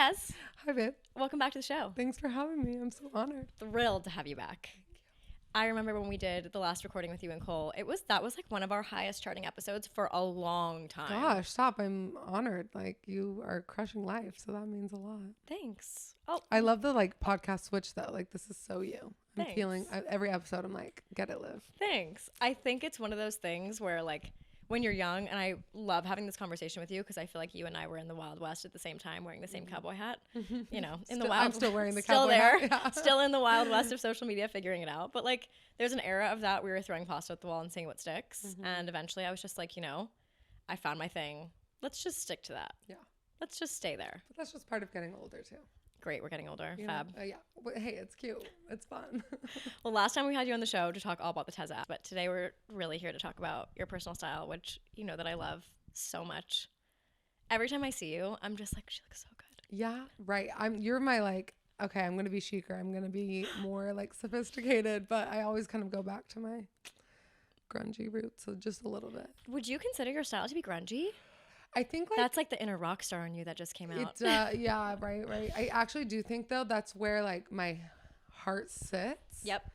Tez, Hi, babe. welcome back to the show. Thanks for having me. I'm so honored. Thrilled to have you back. I remember when we did the last recording with you and Cole, that was like one of our highest charting episodes for a long time. Gosh, stop. I'm honored. Like, you are crushing life, so that means a lot. Thanks. Oh, I love the like podcast switch though. Like, this is so you. I'm Thanks. feeling every episode. I'm like, get it, Liv. thanks. I think it's one of those things where like when you're young, and I love having this conversation with you because I feel like you and I were in the Wild West at the same time wearing the same cowboy hat. You know, in the Wild I'm still wearing the still cowboy there, hat. Yeah. still in the Wild West of social media, figuring it out. But like, there's an era of that we were throwing pasta at the wall and seeing what sticks. And eventually, I was just like, I found my thing. Let's just stick to that. Yeah. Let's just stay there. But that's just part of getting older too. Great, we're getting older. You Fab. know? Yeah. But, hey, it's cute. It's fun. Well, last time we had you on the show to talk all about the Tezza app, but today we're really here to talk about your personal style, which you know that I love so much. Every time I see you, I'm just like, she looks so good. Yeah, right. You're my like, okay, I'm gonna be chicer. I'm gonna be more like sophisticated, but I always kind of go back to my grungy roots, so just a little bit. Would you consider your style to be grungy? I think like That's like the inner rock star in you that just came out. it's yeah, right. I actually do think though that's where like my heart sits. Yep.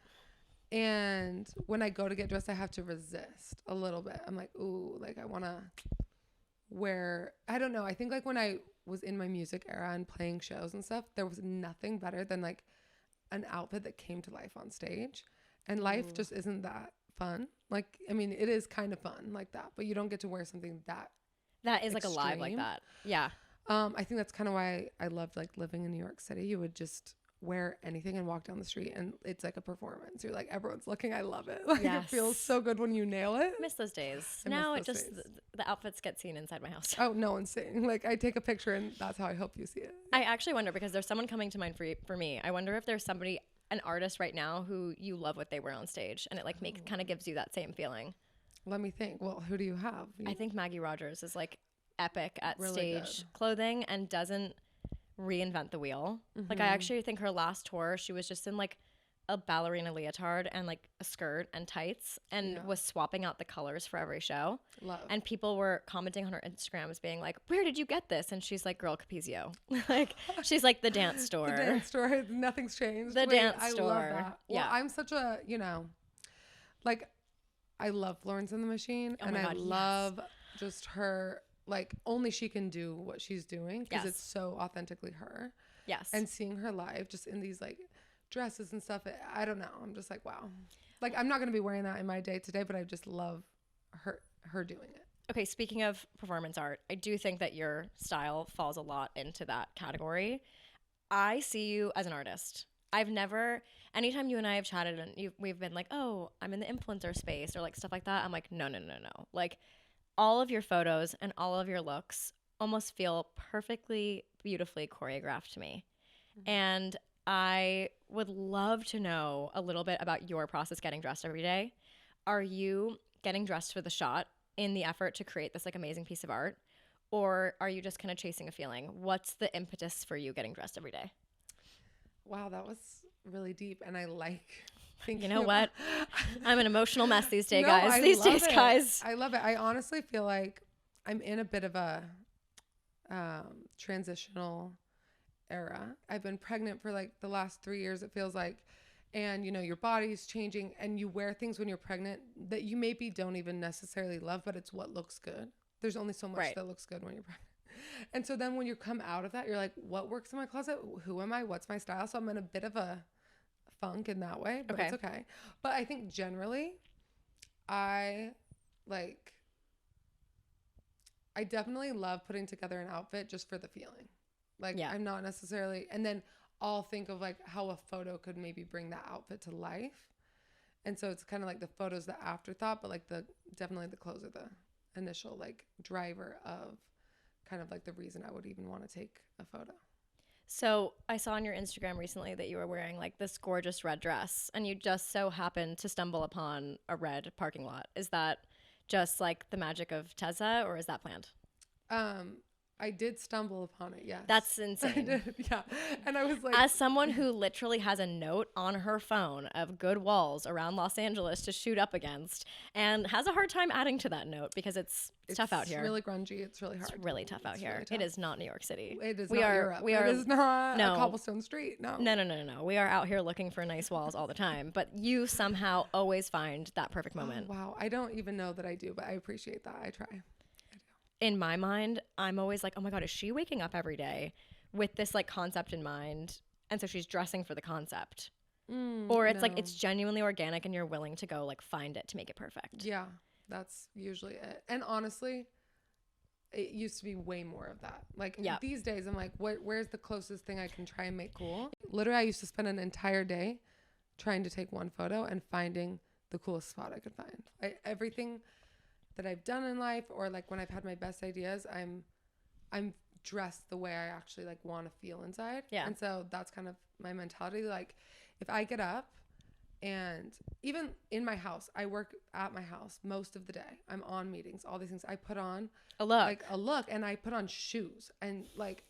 And when I go to get dressed, I have to resist a little bit. I'm like, ooh, like I want to wear, I don't know. I think like when I was in my music era and playing shows and stuff, there was nothing better than like an outfit that came to life on stage. And life just isn't that fun. Like, I mean, it is kind of fun like that, but you don't get to wear something That is like alive like extreme. that. Yeah. I think that's kind of why I loved like living in New York City. You would just wear anything and walk down the street and it's like a performance. You're like, everyone's looking. I love it. Like Yes. it feels so good when you nail it. Miss those days. I Now miss it those just, days. the outfits get seen inside my house. Oh, no one's saying. Like I take a picture and that's how I hope you see it. I actually wonder, because there's someone coming to mind for me. I wonder if there's somebody, an artist right now who you love what they wear on stage and it like kind of gives you that same feeling. Let me think. Well, who do you have? I think Maggie Rogers is like epic at Really stage good. clothing and doesn't reinvent the wheel. Like I actually think her last tour, she was just in like a ballerina leotard and like a skirt and tights and Yeah. was swapping out the colors for every show. Love. And people were commenting on her Instagrams being like, where did you get this? And she's like, girl, Capizio. Like she's like the dance store. The dance store. Nothing's changed. The dance I love store. that. Well, Yeah. I'm such a, like I love Florence and the Machine Oh and my I God, yes. love just her, like only she can do what she's doing because Yes. it's so authentically her. Yes. And seeing her live just in these like dresses and stuff, I don't know. I'm just like, wow. Like I'm not going to be wearing that in my day to day, but I just love her doing it. Okay, speaking of performance art, I do think that your style falls a lot into that category. I see you as an artist. Anytime you and I have chatted and we've been like, oh, I'm in the influencer space or like stuff like that, I'm like, no. Like all of your photos and all of your looks almost feel perfectly, beautifully choreographed to me. And I would love to know a little bit about your process getting dressed every day. Are you getting dressed for the shot in the effort to create this like amazing piece of art? Or are you just kind of chasing a feeling? What's the impetus for you getting dressed every day? Wow, that was really deep. And I like thinking You know about- what? I'm an emotional mess these days, No, guys. I These love days, it. guys. I love it. I honestly feel like I'm in a bit of a transitional era. I've been pregnant for like the last 3 years, it feels like. And, your body's changing and you wear things when you're pregnant that you maybe don't even necessarily love, but it's what looks good. There's only so much Right. that looks good when you're pregnant. And so then when you come out of that, you're like, what works in my closet? Who am I? What's my style? So I'm in a bit of a funk in that way, but it's okay. But I think generally I definitely love putting together an outfit just for the feeling. Like Yeah. I'm not necessarily, and then I'll think of like how a photo could maybe bring that outfit to life. And so it's kind of like the photo's the afterthought, but like definitely the clothes are the initial like driver of kind of like the reason I would even want to take a photo. So I saw on your Instagram recently that you were wearing like this gorgeous red dress and you just so happened to stumble upon a red parking lot. Is that just like the magic of Tezza or is that planned? I did stumble upon it. Yes. That's I insane. did. Yeah. And I was like, As someone who literally has a note on her phone of good walls around Los Angeles to shoot up against and has a hard time adding to that note because it's tough out here. It's really grungy. It's really hard. It's really tough out here. Really tough. It is not New York City. It is we not are, Europe. We are, it is not no, a cobblestone street. No. No. We are out here looking for nice walls all the time. But you somehow always find that perfect moment. Oh, wow. I don't even know that I do, but I appreciate that. I try. In my mind, I'm always like, oh my God, is she waking up every day with this like concept in mind? And so she's dressing for the concept. Or it's like, it's genuinely organic and you're willing to go like find it to make it perfect. Yeah, that's usually it. And honestly, it used to be way more of that. Like these days, I'm like, where's the closest thing I can try and make cool? Literally, I used to spend an entire day trying to take one photo and finding the coolest spot I could find. Everything that I've done in life, or like when I've had my best ideas, I'm dressed the way I actually like want to feel inside. Yeah. And so that's kind of my mentality. Like if I get up, and even in my house, I work at my house most of the day. I'm on meetings, all these things. I put on a look, and I put on shoes and like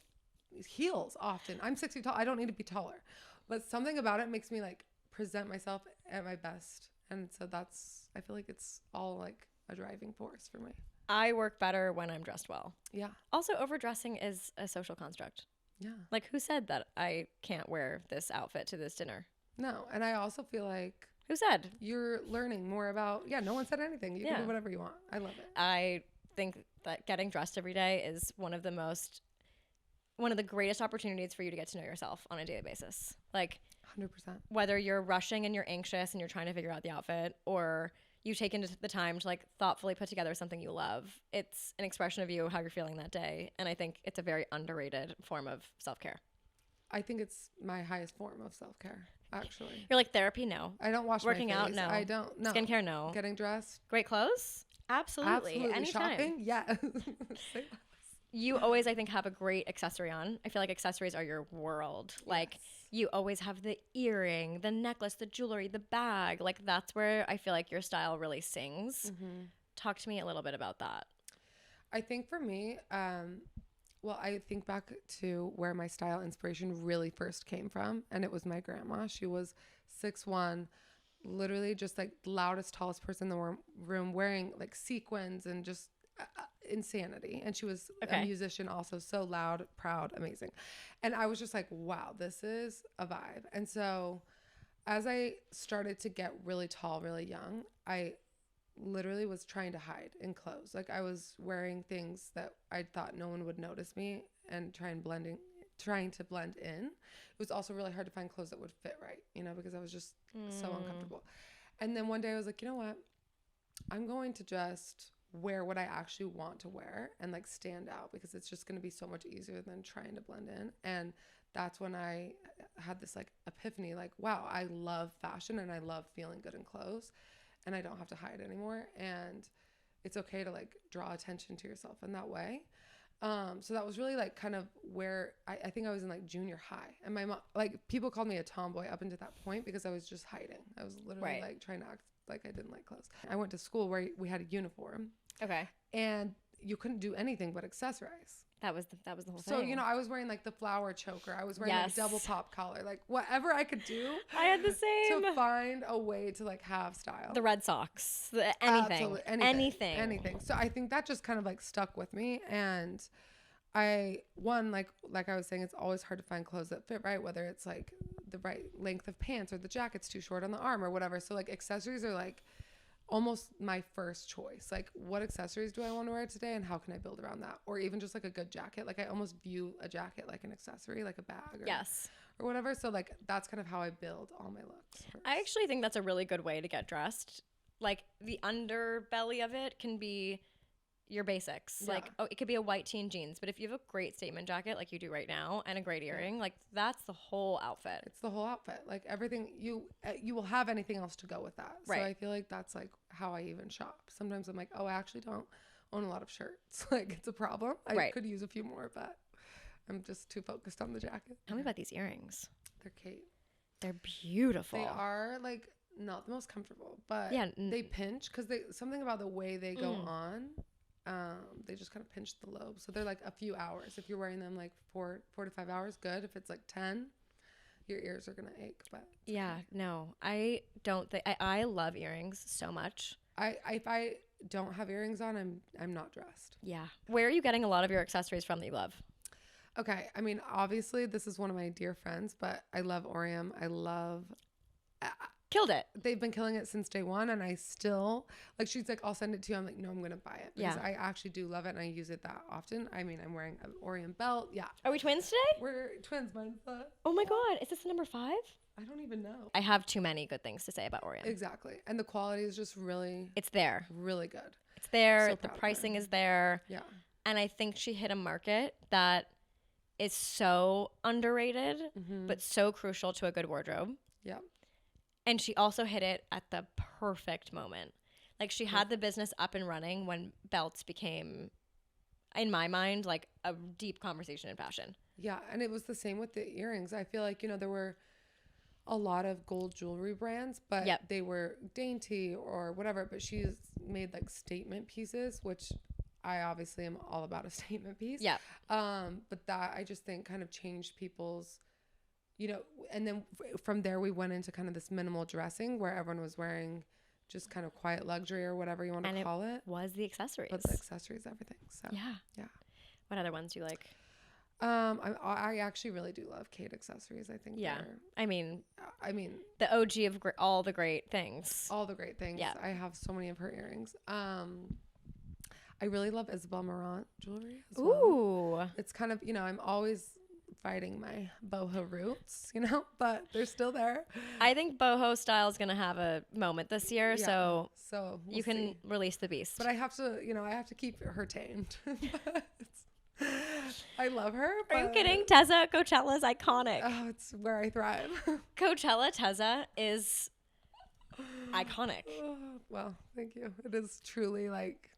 heels often. I'm 6 feet tall. I don't need to be taller, but something about it makes me like present myself at my best. And so I feel like it's all like a driving force for me. I work better when I'm dressed well. Yeah. Also, overdressing is a social construct. Yeah. Like, who said that I can't wear this outfit to this dinner? No. And I also feel like... Who said? You're learning more about... Yeah, no one said anything. You can do whatever you want. I love it. I think that getting dressed every day is one of the greatest opportunities for you to get to know yourself on a daily basis. Like... 100%. Whether you're rushing and you're anxious and you're trying to figure out the outfit, or you take into the time to like thoughtfully put together something you love, it's an expression of you, how you're feeling that day. And I think it's a very underrated form of self-care. I think it's my highest form of self-care, actually. You're like, therapy? No. I don't wash Working my face. out? No. I don't. No. Skincare? No. Getting dressed? Great clothes? Absolutely. Anytime. Shopping? Yeah. You always, I think, have a great accessory on. I feel like accessories are your world. Like, you always have the earring, the necklace, the jewelry, the bag. Like, that's where I feel like your style really sings. Mm-hmm. Talk to me a little bit about that. I think for me, well, I think back to where my style inspiration really first came from, and it was my grandma. She was 6'1", literally just like the loudest, tallest person in the room, wearing like sequins and just insanity. And she was a musician also, so loud, proud, amazing. And I was just like, wow, this is a vibe. And so as I started to get really tall, really young, I literally was trying to hide in clothes. Like I was wearing things that I thought no one would notice me and trying to blend in. It was also really hard to find clothes that would fit right, because I was just so uncomfortable. And then one day I was like, you know what? I'm going to just wear what I actually want to wear and like stand out, because it's just going to be so much easier than trying to blend in. And that's when I had this like epiphany, like, wow, I love fashion and I love feeling good in clothes, and I don't have to hide anymore. And it's okay to like draw attention to yourself in that way. So that was really like kind of where I think I was in like junior high, and my mom, like people called me a tomboy up until that point because I was just hiding. I was literally like trying to act like I didn't like clothes. I went to school where we had a uniform. Okay. And you couldn't do anything but accessorize. That was the whole So, thing. I was wearing like the flower choker. I was wearing like double pop collar, like whatever I could do. I had the same. To find a way to like have style. The Red Sox, anything. Anything. So I think that just kind of like stuck with me. And like I was saying, it's always hard to find clothes that fit right, whether it's like the right length of pants or the jacket's too short on the arm or whatever. So like accessories are like almost my first choice. Like, what accessories do I want to wear today and how can I build around that? Or even just like a good jacket. Like I almost view a jacket like an accessory, like a bag or whatever. So like that's kind of how I build all my looks first. I actually think that's a really good way to get dressed. Like the underbelly of it can be your basics. Like, it could be a white teen jeans, but if you have a great statement jacket like you do right now and a great earring, like that's the whole outfit. It's the whole outfit. Like everything, you will have anything else to go with that. Right. So I feel like that's like how I even shop. Sometimes I'm like, oh, I actually don't own a lot of shirts. Like it's a problem. I could use a few more, but I'm just too focused on the jacket. Tell me about these earrings. They're cute. They're beautiful. They are like not the most comfortable, but they pinch because something about the way they go on They just kind of pinch the lobe. So they're like a few hours. If you're wearing them like 4 to 5 hours, good. If it's like 10, your ears are going to ache. But yeah, no, I don't think I love earrings so much. if I don't have earrings on, I'm not dressed. Yeah. Where are you getting a lot of your accessories from that you love? Okay. I mean, obviously this is one of my dear friends, but I love Orium. I love Killed it. they've been killing it since day one, and I still like, she's like, I'll send it to you. I'm like, no, I'm gonna buy it because I actually do love it and I use it that often. I mean, I'm wearing an Orium belt. Yeah. Are we twins today? We're twins. Mine's the Oh my God. Is this the number 5? I don't even know. I have too many good things to say about Orium. Exactly. And the quality is just really It's there. really good. It's there. So The proud of pricing her. is there. Yeah. And I think she hit a market that is so underrated, but so crucial to a good wardrobe. Yeah. And she also hit it at the perfect moment. Like, she had the business up and running when belts became, in my mind, like a deep conversation in fashion. Yeah. And it was the same with the earrings. I feel like, there were a lot of gold jewelry brands, but they were dainty or whatever. But she's made like statement pieces, which I obviously am all about a statement piece. Yeah. But that I just think kind of changed people's, and then from there we went into kind of this minimal dressing where everyone was wearing just kind of quiet luxury or whatever you want to call it. Was the accessories. But the accessories, everything. So yeah. What other ones do you like? I actually really do love Kate accessories. I think I mean the OG of all the great things. All the great things. Yeah. I have so many of her earrings. I really love Isabel Marant jewelry as well. Ooh. It's kind of, I'm always fighting my boho roots, but they're still there. I think boho style is going to have a moment this year, so we'll you can see. release the beast. But I have to keep her tamed. I love her. Are you kidding? Tezza at Coachella is iconic. Oh, it's where I thrive. Coachella Tezza is iconic. Well, thank you. It is truly like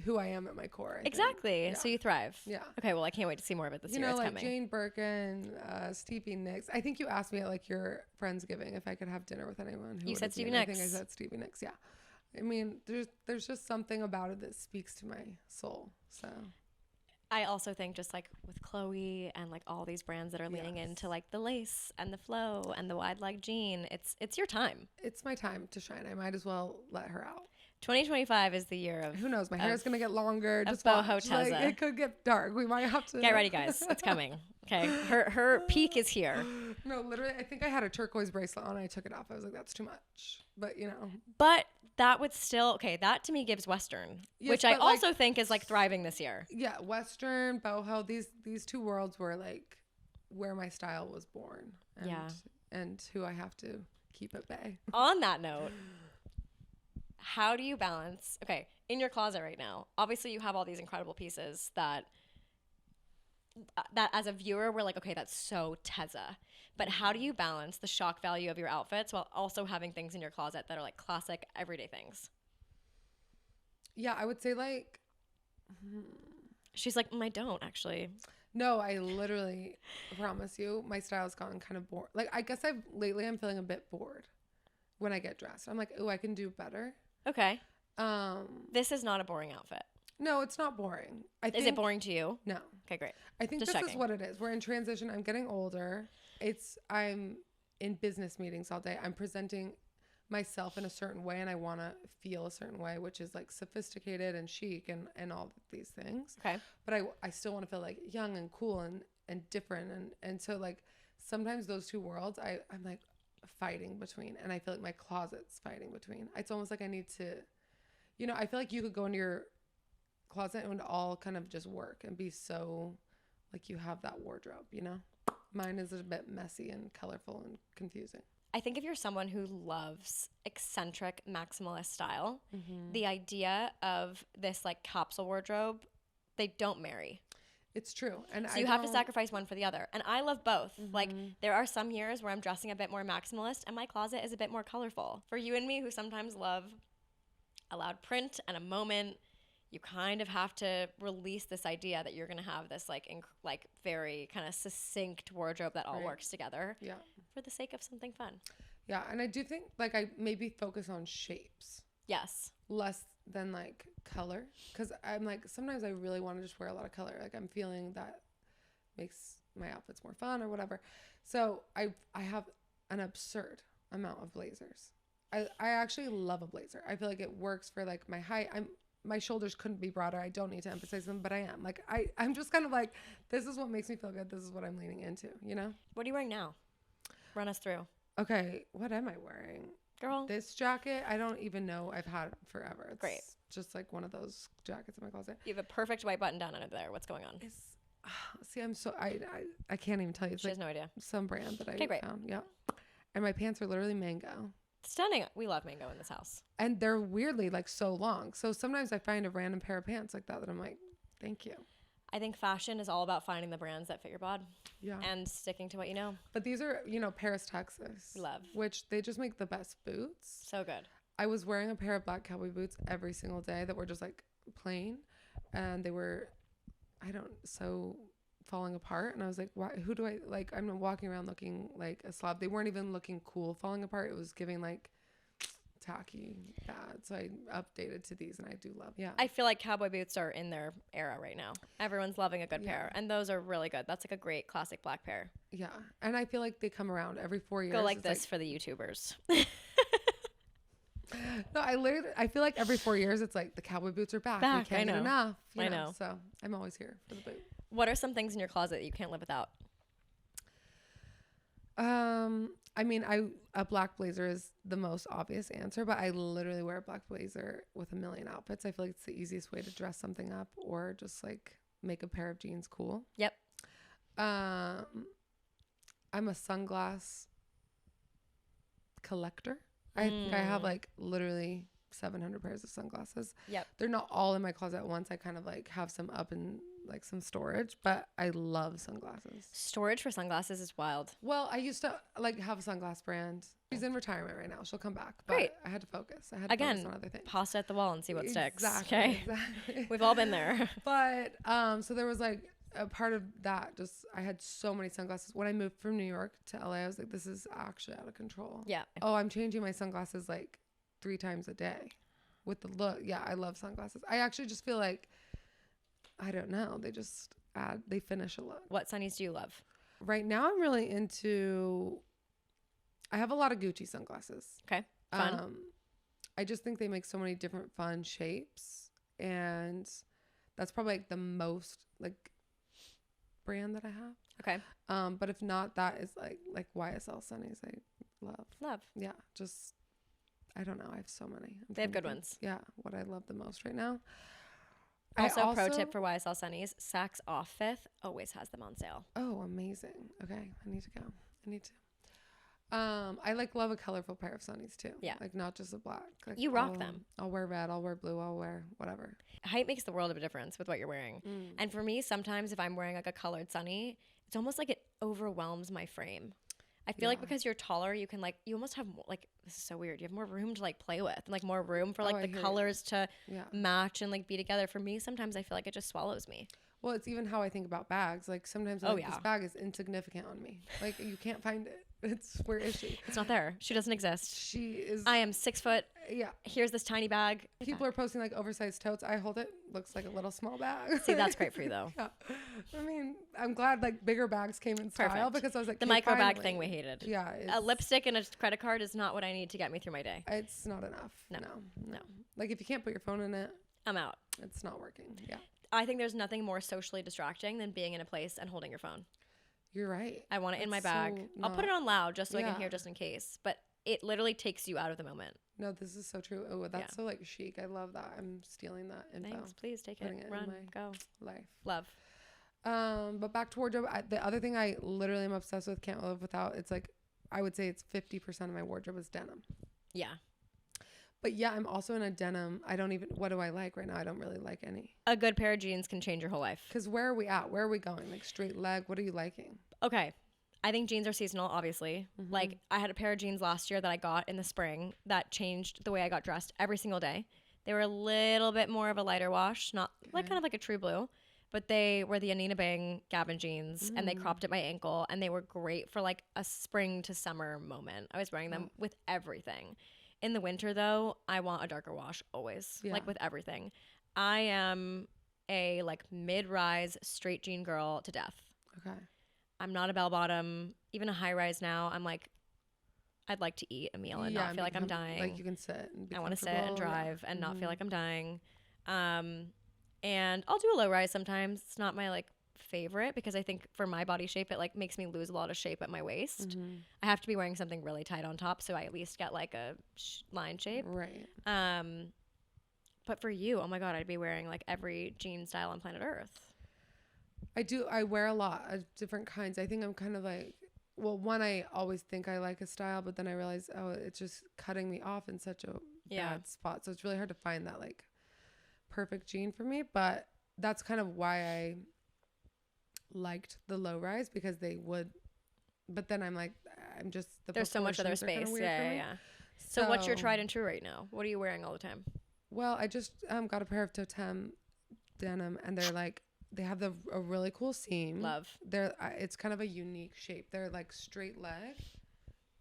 who I am at my core. Exactly. Yeah. So you thrive. Yeah. Okay, well, I can't wait to see more of it this year. It's like coming. Jane Birkin, Stevie Nicks. I think you asked me at like your Friendsgiving if I could have dinner with anyone. You said Stevie I Nicks. think I said Stevie Nicks. Yeah. I mean, there's just something about it that speaks to my soul. So I also think just like with Chloe and like all these brands that are leaning into like the lace and the flow and the wide leg jean, it's your time. It's my time to shine. I might as well let her out. 2025 is the year of who knows? My hair's gonna get longer. Just Boho watch. Like, Tezza. it could get dark. We might have to get ready, guys. It's coming. Okay, her peak is here. No, literally, I think I had a turquoise bracelet on. I took it off. I was like, that's too much. But But that would still that to me gives Western, yes, which I also think is like thriving this year. Yeah, Western, boho. These two worlds were like where my style was born. And who I have to keep at bay. On that note. How do you balance, in your closet right now, obviously you have all these incredible pieces that as a viewer, we're like, okay, that's so Tezza. But how do you balance the shock value of your outfits while also having things in your closet that are like classic everyday things? Yeah, I would say like... She's like, I don't actually. No, I literally promise you my style's gotten kind of bored. Like, I guess lately I'm feeling a bit bored when I get dressed. I'm like, I can do better. Okay. This is not a boring outfit. No, it's not boring. Is it boring to you? No. Okay, great. I think this is what it is. We're in transition. I'm getting older. I'm in business meetings all day. I'm presenting myself in a certain way and I want to feel a certain way, which is like sophisticated and chic and all these things. Okay. But I still want to feel like young and cool and different. And so like sometimes those two worlds I'm like fighting between, and I feel like my closet's fighting between. It's almost like I need to, I feel like you could go into your closet and it would all kind of just work and be so like you have that wardrobe, Mine is a bit messy and colorful and confusing. I think if you're someone who loves eccentric maximalist style, the idea of this like capsule wardrobe, they don't marry. It's true. And so you have to sacrifice one for the other. And I love both. Like there are some years where I'm dressing a bit more maximalist and my closet is a bit more colorful. For you and me who sometimes love a loud print and a moment, you kind of have to release this idea that you're going to have this like very kind of succinct wardrobe that all works together for the sake of something fun. Yeah. And I do think like I maybe focus on shapes. Yes. Less than like color, because I'm like sometimes I really want to just wear a lot of color. Like I'm feeling that makes my outfits more fun or whatever. So I have an absurd amount of blazers. I actually love a blazer. I feel like it works for like my height. My shoulders couldn't be broader. I don't need to emphasize them, but I am. Like I'm just kind of like, this is what makes me feel good. This is what I'm leaning into, you know? What are you wearing now? Run us through. Okay, what am I wearing? Girl. This jacket, I don't even know. I've had it forever. It's great. Just like one of those jackets in my closet. You have a perfect white button down under there. What's going on? See, I'm so I can't even tell you. It's She like has no idea. some brand that I great. found. Yeah, and my pants are literally mango. Stunning. We love mango in this house. And they're weirdly like so long. So sometimes I find a random pair of pants like that I'm like, thank you. I think fashion is all about finding the brands that fit your bod. Yeah. And sticking to what you know. But these are, Paris, Texas. Love. Which they just make the best boots. So good. I was wearing a pair of black cowboy boots every single day that were just like plain. And they were, so falling apart. And I was like, why? Who do I like? I'm walking around looking like a slob. They weren't even looking cool falling apart. It was giving like tacky bad. So I updated to these and I do love. Yeah. I feel like cowboy boots are in their era right now. Everyone's loving a good pair. And those are really good. That's like a great classic black pair. Yeah. And I feel like they come around every 4 years. Go like this for the YouTubers. No, I feel like every 4 years it's like the cowboy boots are back. We can't get enough. I know. So I'm always here for the boot. What are some things in your closet that you can't live without? I mean, a black blazer is the most obvious answer, but I literally wear a black blazer with a million outfits. I feel like it's the easiest way to dress something up or just like make a pair of jeans cool. Yep. I'm a sunglass collector. I think I have like literally 700 pairs of sunglasses. Yep. They're not all in my closet at once. I kind of like have some up in like some storage, but I love sunglasses. Storage for sunglasses is wild. Well, I used to like have a sunglass brand. She's in retirement right now. She'll come back. But Great. I had to focus. I had to focus on other things. Pasta at the wall and see what sticks. Exactly. Okay. Exactly. We've all been there. But so there was like a part of that. Just I had so many sunglasses. When I moved from New York to LA, I was like, this is actually out of control. Yeah. Oh, I'm changing my sunglasses like 3 times a day with the look. Yeah, I love sunglasses. I actually just feel like, I don't know, they finish a look. What sunnies do you love? Right now I'm really into, I have a lot of Gucci sunglasses. Okay. Fun. I just think they make so many different fun shapes, and that's probably like the most like brand that I have. Okay. But if not, that is like YSL sunnies I love. Yeah, just I don't know. I have so many. They have good ones. Yeah, what I love the most right now. Also, pro tip for YSL sunnies: Saks Off Fifth always has them on sale. Oh, amazing. Okay, I need to go. I need to. I like love a colorful pair of sunnies too. Yeah, like not just a black. Like, you rock them. I'll wear red. I'll wear blue. I'll wear whatever. Height makes the world of a difference with what you're wearing. And for me, sometimes if I'm wearing like a colored sunny, it's almost like it overwhelms my frame. I feel like because you're taller, you can you almost have more, like, this is so weird. You have more room to like play with and like more room for like the colors to match and like be together. For me, sometimes I feel like it just swallows me. Well, it's even how I think about bags. Like sometimes this bag is insignificant on me. Like you can't find it. Where is she? It's not there. She doesn't exist. She is. I am 6 foot. Yeah. Here's this tiny bag. People are posting like oversized totes. I hold it. Looks like a little small bag. See, that's great for you though. Yeah. I mean, I'm glad like bigger bags came in style because I was like the micro bag thing we hated. Yeah. A lipstick and a credit card is not what I need to get me through my day. It's not enough. No. Like if you can't put your phone in it, I'm out. It's not working. Yeah. I think there's nothing more socially distracting than being in a place and holding your phone. You're right. I want it in my bag. I'll put it on loud just so I can hear just in case. But it literally takes you out of the moment. No, this is so true. Oh, that's so like chic. I love that. I'm stealing that info. Thanks. Please take it. Run. Go. Life. Love. But back to wardrobe. The other thing I literally am obsessed with, can't live without. It's like, I would say it's 50% of my wardrobe is denim. Yeah. But yeah, I'm also in a denim. What do I like right now? I don't really like any. A good pair of jeans can change your whole life. Because where are we at? Where are we going? Like straight leg? What are you liking? Okay. I think jeans are seasonal, obviously. Like I had a pair of jeans last year that I got in the spring that changed the way I got dressed every single day. They were a little bit more of a lighter wash, not like kind of like a true blue, but they were the Anina Bang Gavin jeans and they cropped at my ankle and they were great for like a spring to summer moment. I was wearing them with everything. In the winter, though, I want a darker wash always, Yeah. like with everything. I am a like mid-rise straight jean girl to death. Okay. I'm not a bell bottom, even a high rise now. I'm like, I'd like to eat a meal and not feel like I'm dying. Like you can sit and be I want to sit and comfortable. drive and not feel like I'm dying. And I'll do a low rise sometimes. It's not my like favorite because I think for my body shape, it like makes me lose a lot of shape at my waist. I have to be wearing something really tight on top so I at least get like a line shape. Right. But for you, oh my God, I'd be wearing like every jean style on planet Earth. I do. I wear a lot of different kinds. I think I'm kind of like, well, one, I always think I like a style, but then I realize, oh, it's just cutting me off in such a bad spot. So it's really hard to find that like perfect jean for me. But that's kind of why I liked the low rise, because they would, but then I'm like, I'm just, there's so much other space. Yeah. So what's your tried and true right now? What are you wearing all the time? Well, I just got a pair of Totem denim, and they're like, they have a really cool seam. Love. They're it's kind of a unique shape. They're like straight leg,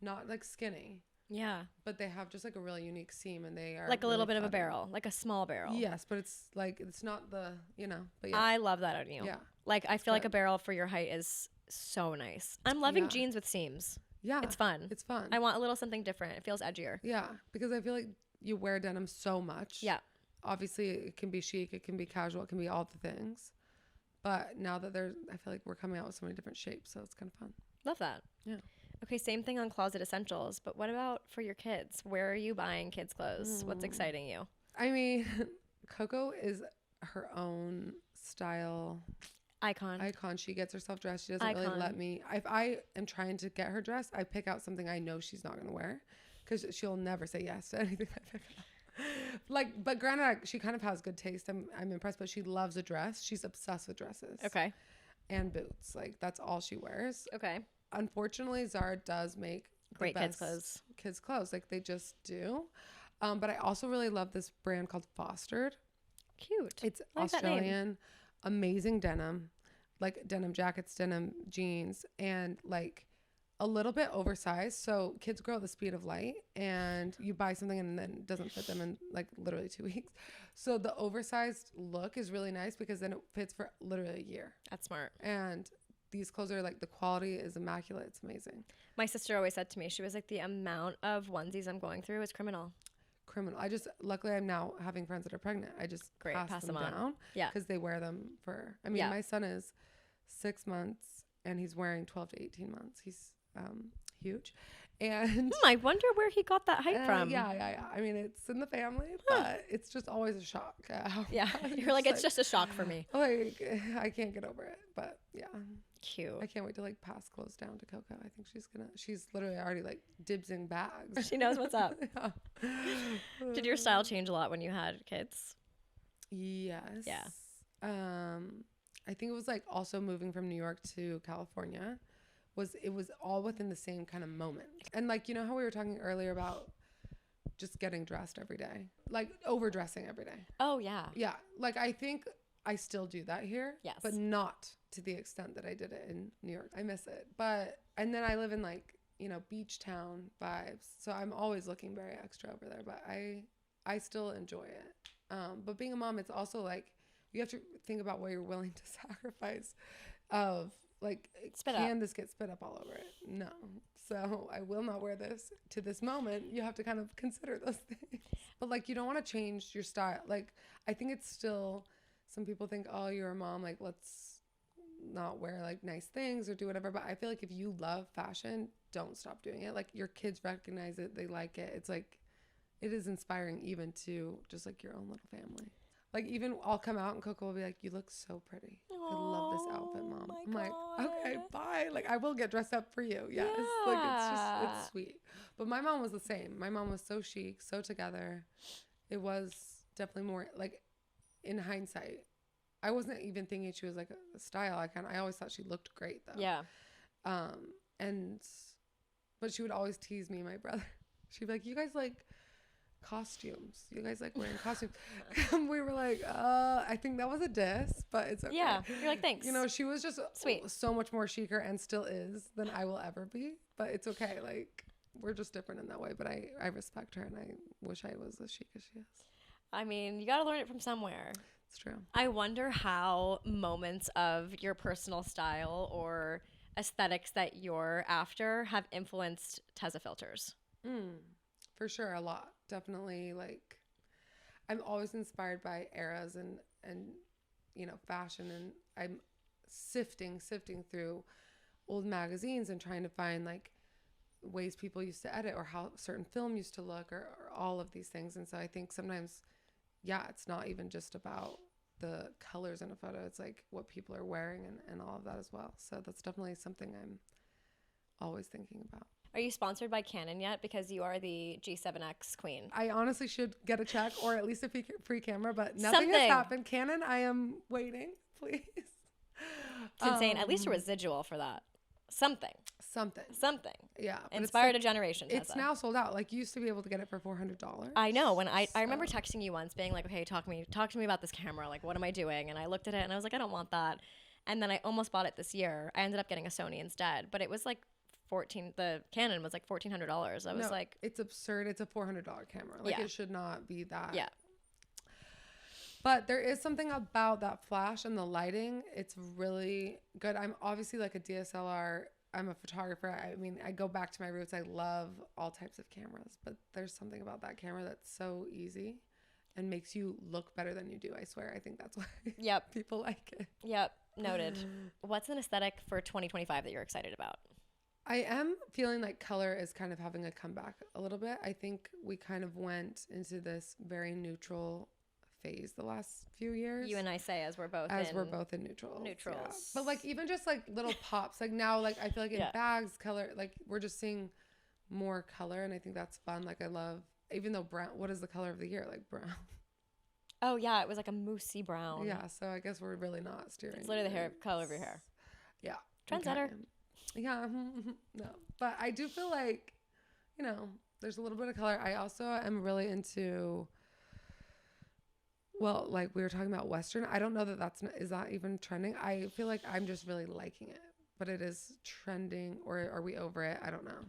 not like skinny. Yeah. But they have just like a really unique seam, and they are like a really little bit fun. of a barrel, like a small barrel. Yes, but it's like, it's not the, but yeah. I love that on you. Yeah. Like I feel like a barrel for your height is so nice. I'm loving jeans with seams. Yeah. It's fun. It's fun. I want a little something different. It feels edgier. Yeah, because I feel like you wear denim so much. Yeah. Obviously, it can be chic, it can be casual, it can be all the things. But now that I feel like we're coming out with so many different shapes, so it's kind of fun. Love that. Yeah. Okay, same thing on Closet Essentials, but what about for your kids? Where are you buying kids' clothes? What's exciting you? I mean, Coco is her own style icon. She gets herself dressed. She doesn't really let me. If I am trying to get her dressed, I pick out something I know she's not going to wear, because she'll never say yes to anything I pick out. Like, but granted, she kind of has good taste. I'm impressed, but she loves a dress. She's obsessed with dresses. Okay. And boots. Like, that's all she wears. Okay. Unfortunately, Zara does make great kids clothes. Kids clothes, like they just do. But I also really love this brand called Fostered. Cute. It's Australian, amazing denim, like denim jackets, denim jeans, and like a little bit oversized. So kids grow at the speed of light, and you buy something and then it doesn't fit them in like literally 2 weeks. So the oversized look is really nice because then it fits for literally a year. That's smart. And these clothes are like, the quality is immaculate. It's amazing. My sister always said to me, she was like, the amount of onesies I'm going through is criminal. Luckily I'm now having friends that are pregnant. I just pass them down. Yeah. Because they wear them for, my son is 6 months and he's wearing 12 to 18 months. He's huge. And I wonder where he got that height from. Yeah. I mean, it's in the family, but it's just always a shock. Yeah. You're like, it's just a shock for me. Like, I can't get over it, but yeah. Cute. I can't wait to like pass clothes down to Coco. I think she's literally already like dibsing bags. She knows what's up. Yeah. Did your style change a lot when you had kids? Yes. Yeah. I think it was like also moving from New York to California it was all within the same kind of moment. And like, you know how we were talking earlier about just getting dressed every day, like overdressing every day. Oh yeah. Yeah. Like, I think I still do that here. Yes. But not to the extent that I did it in New York. I miss it. And then I live in like, beach town vibes. So I'm always looking very extra over there, but I still enjoy it. But being a mom, it's also like, you have to think about what you're willing to sacrifice of like, can this get spit up all over it? No. So I will not wear this to this moment. You have to kind of consider those things. But like, you don't want to change your style. Like, I think it's still, some people think, oh, you're a mom, like, let's not wear like nice things or do whatever. But I feel like if you love fashion, don't stop doing it. Like, your kids recognize it, they like it. It's like, it is inspiring even to just like your own little family. Like, even I'll come out and Coco will be like, you look so pretty. I love this outfit, Mom. I'm like, okay, bye. Like, I will get dressed up for you. Yes. Yeah. Like, it's sweet. But my mom was the same. My mom was so chic, so together. It was definitely more like, in hindsight, I wasn't even thinking she was like a style icon. I always thought she looked great though. Yeah. But she would always tease me and my brother. She'd be like, you guys like costumes, you guys like wearing costumes. We were like, I think that was a diss, but it's okay. Yeah, you're like, thanks. She was just sweet, so much more chicer and still is than I will ever be, but it's okay. Like, we're just different in that way, but I respect her and I wish I was as chic as she is. I mean, you got to learn it from somewhere. It's true. I wonder how moments of your personal style or aesthetics that you're after have influenced Tezza filters. For sure, a lot. Definitely, like, I'm always inspired by eras and you know, fashion, and I'm sifting through old magazines and trying to find like ways people used to edit or how certain film used to look or all of these things. And so I think sometimes, yeah, it's not even just about the colors in a photo. It's like what people are wearing and all of that as well. So that's definitely something I'm always thinking about. Are you sponsored by Canon yet? Because you are the G7X queen. I honestly should get a check or at least a free camera, but nothing has happened. Canon, I am waiting, please. It's insane. At least a residual for that. Something. Yeah. Inspired a generation. It's now sold out. Like, you used to be able to get it for $400. I know. When I remember texting you once being like, okay, talk to me about this camera. Like, what am I doing? And I looked at it and I was like, I don't want that. And then I almost bought it this year. I ended up getting a Sony instead, but it was like the Canon was like $1,400. I was like, it's absurd. It's a $400 camera. Like, it should not be that. Yeah. But there is something about that flash and the lighting. It's really good. I'm obviously like a DSLR. I'm a photographer. I mean, I go back to my roots. I love all types of cameras, but there's something about that camera that's so easy and makes you look better than you do. I swear. I think that's why people like it. Yep. Noted. What's an aesthetic for 2025 that you're excited about? I am feeling like color is kind of having a comeback a little bit. I think we kind of went into this very neutral phase the last few years. You and I say as we're both in neutrals. Yeah. But like even just like little pops, like now, like I feel like in bags, color, like we're just seeing more color, and I think that's fun. Like I love, even though brown, what is the color of the year? Like brown. Oh yeah, it was like a moosey brown. Yeah, so I guess we're really not steering. It's literally the hair color of your hair. Yeah. Trendsetter. Okay. Yeah, no, but I do feel like, you know, there's a little bit of color. I also am really into, well, like we were talking about Western. I don't know that is that even trending? I feel like I'm just really liking it, but it is trending, or are we over it? I don't know.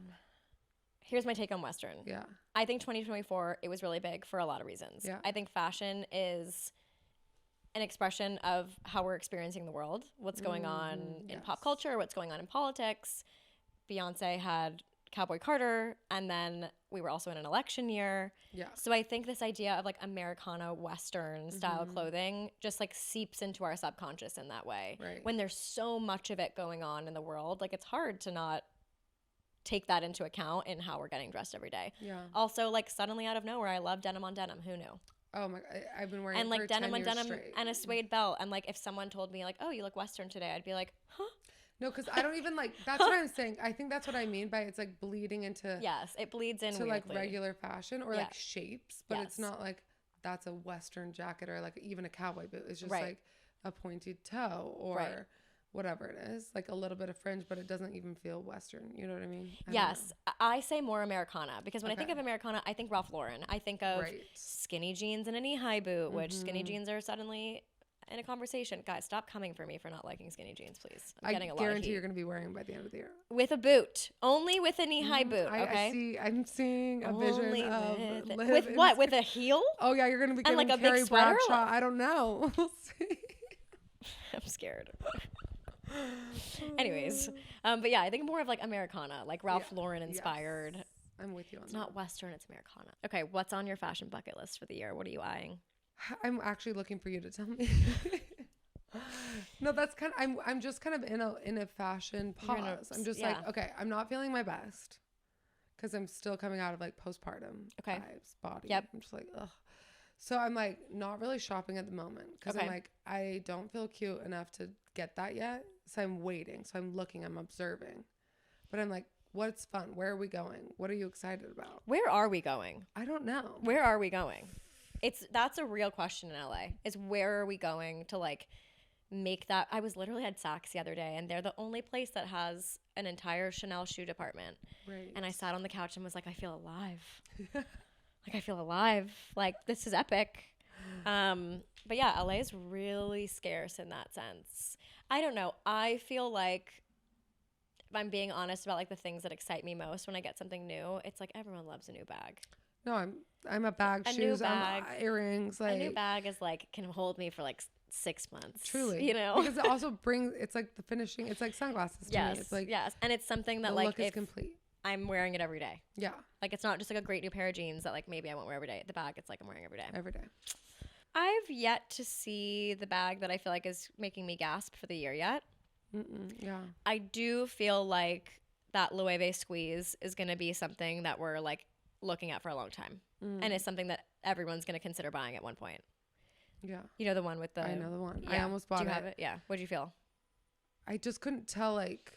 Here's my take on Western. Yeah. I think 2024, it was really big for a lot of reasons. Yeah. I think fashion is an expression of how we're experiencing the world, what's going on in pop culture, what's going on in politics. Beyonce had Cowboy Carter, and then we were also in an election year. Yeah. So I think this idea of like Americana Western style clothing just like seeps into our subconscious in that way. Right. When there's so much of it going on in the world, like it's hard to not take that into account in how we're getting dressed every day. Yeah. Also, like suddenly out of nowhere, I love denim on denim. Who knew? Oh my! I've been wearing and it like for denim 10 on years denim straight. and a suede belt. And like if someone told me like, oh, you look Western today, I'd be like, huh? No, because I don't even like. That's what I'm saying. I think that's what I mean by it's like bleeding into. Yes, it bleeds in to weirdly. Like regular fashion or like shapes, but it's not like that's a Western jacket or like even a cowboy boot. It's just like a pointed toe or whatever it is, like a little bit of fringe, but it doesn't even feel Western. You know what I mean? I say more Americana because when I think of Americana, I think Ralph Lauren. I think of skinny jeans and a knee-high boot, which skinny jeans are suddenly in a conversation. Guys, stop coming for me for not liking skinny jeans, please. I'm getting a lot of heat. I guarantee you're going to be wearing them by the end of the year. With a boot. Only with a knee-high boot, okay? I'm seeing a vision of Liv. With what? With a heel? Oh, yeah, you're going to be and giving like a Carrie big sweater? Bradshaw. I don't know. We'll see. I'm scared. Anyways, but yeah, I think more of like Americana, like Ralph Lauren inspired. Yes. I'm with you on it's that. Not Western, it's Americana. Okay, what's on your fashion bucket list for the year? What are you eyeing? I'm actually looking for you to tell me. No, that's kind of, I'm just kind of in a fashion pause. I'm just like, okay, I'm not feeling my best because I'm still coming out of like postpartum vibes, body. Yep. I'm just like, ugh. So I'm like not really shopping at the moment because I'm like, I don't feel cute enough to get that yet. So I'm waiting. So I'm looking, I'm observing. But I'm like, what's fun? Where are we going? What are you excited about? Where are we going? I don't know. Where are we going? That's a real question in LA is where are we going to like make that. I was literally at Saks the other day and they're the only place that has an entire Chanel shoe department. Right. And I sat on the couch and was like, I feel alive. Like I feel alive. Like this is epic. But yeah, LA is really scarce in that sense. I don't know. I feel like if I'm being honest about like the things that excite me most when I get something new, it's like everyone loves a new bag. No, I'm a bag, A new shoes, bag. earrings. Like A new bag is like can hold me for like 6 months. truly, you know, because it also brings. It's like the finishing. It's like sunglasses to yes, me. It's like yes, and it's something that the like look is if complete. I'm wearing it every day. Yeah, Like it's not just like a great new pair of jeans that like maybe I won't wear every day. The bag, it's like I'm wearing every day. every day. I've yet to see the bag that I feel like is making me gasp for the year yet. Yeah, I do feel like that Loewe squeeze is going to be something that we're like looking at for a long time. And it's something that everyone's going to consider buying at one point. yeah. You know the one with the... I know the one. Yeah. I almost bought Do you it. have it? Yeah. What'd you feel? I just couldn't tell. Like,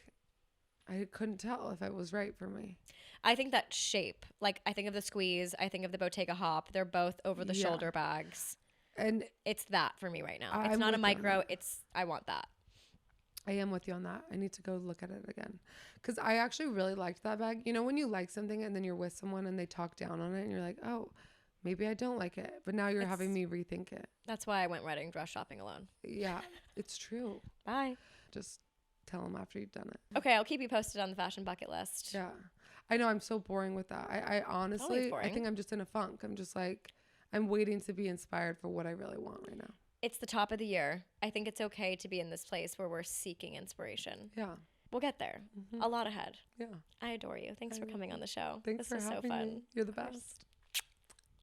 I couldn't tell if it was right for me. I think that shape, like I think of the squeeze, I think of the Bottega Hop. They're both over the shoulder bags. And It's that for me right now. I'm It's not a with you on micro. that. It's I want that. I am with you on that. I need to go look at it again. Because I actually really liked that bag. You know, when you like something and then you're with someone and they talk down on it and you're like, oh, maybe I don't like it. But now you're having me rethink it. That's why I went wedding dress shopping alone. Yeah, it's true. Bye. Just tell them after you've done it. Okay, I'll keep you posted on the fashion bucket list. Yeah. I know I'm so boring with that. I honestly, I boring. think I'm just in a funk. I'm just like, I'm waiting to be inspired for what I really want right now. It's the top of the year. I think it's okay to be in this place where we're seeking inspiration. Yeah. We'll get there. A lot ahead. Yeah. I adore you. Thanks for coming on the show. Thanks This for was having so fun. me. You're the best.